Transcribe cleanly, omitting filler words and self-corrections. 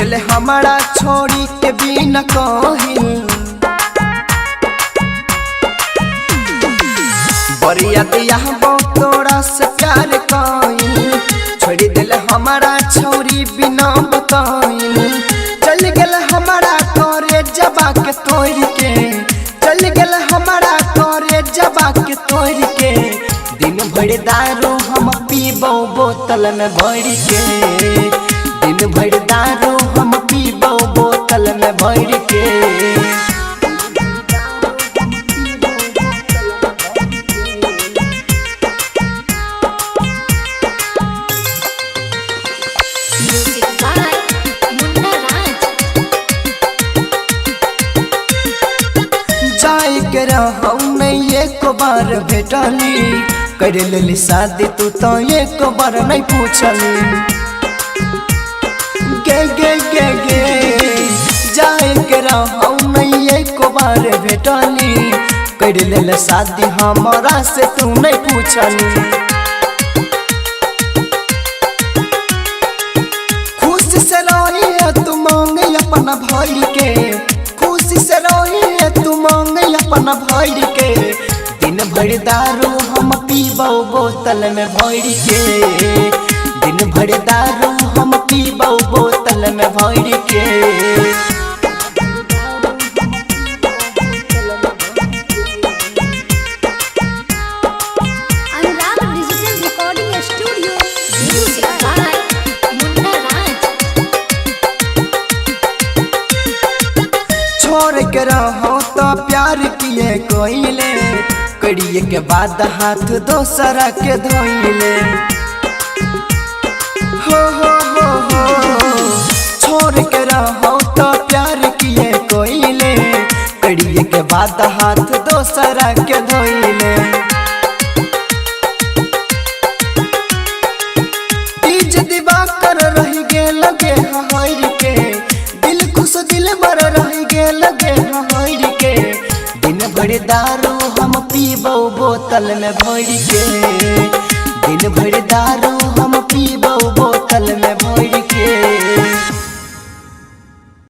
दिल हमारा छोड़ी के बिना कहिल बरिया दिया तोरा से प्यार कहिल छोड़ी दिल हमारा छोड़ी बिना बताइल चल गल हमारा करे जबा के तोड़ के चल गल हमारा करे जबा के तोड़ के दिन भर दारू हम पीबो बोतल में भर के दिन भर दारू हम पीबो बोतल में भर के जाए के रहूं नहीं एक बार भेटली कर लेली शादी तू तो एक बार नहीं पूछली गे गे गे गे जाए के रहूं नहीं एक बार भेटली कर लेली शादी हमारा से तू नहीं पूछली खुश से रही है तू मांगे अपना भाई के खुश से रही है तू मांगे अपना भाई के दिन भर दारू हम पीबो बोतल में भर के दिन भर दारू हम पीबो बोतल में भर के छोड़ के रहो तो प्यार किए कोइले कड़िए के बाद हाथ दोसरा के धोइले हो छोड़ के रहो तो प्यार किए कोइले कड़िए के बाद हाथ दोसरा के धोइले तीज दिवा कर रही गे लगे हर के दिल खुश दिल मर रही गे लगे हर के दिन भर दारू हम पीबो बोतल में भर के दिन भर दारू हम पीबो बोतल में भर के।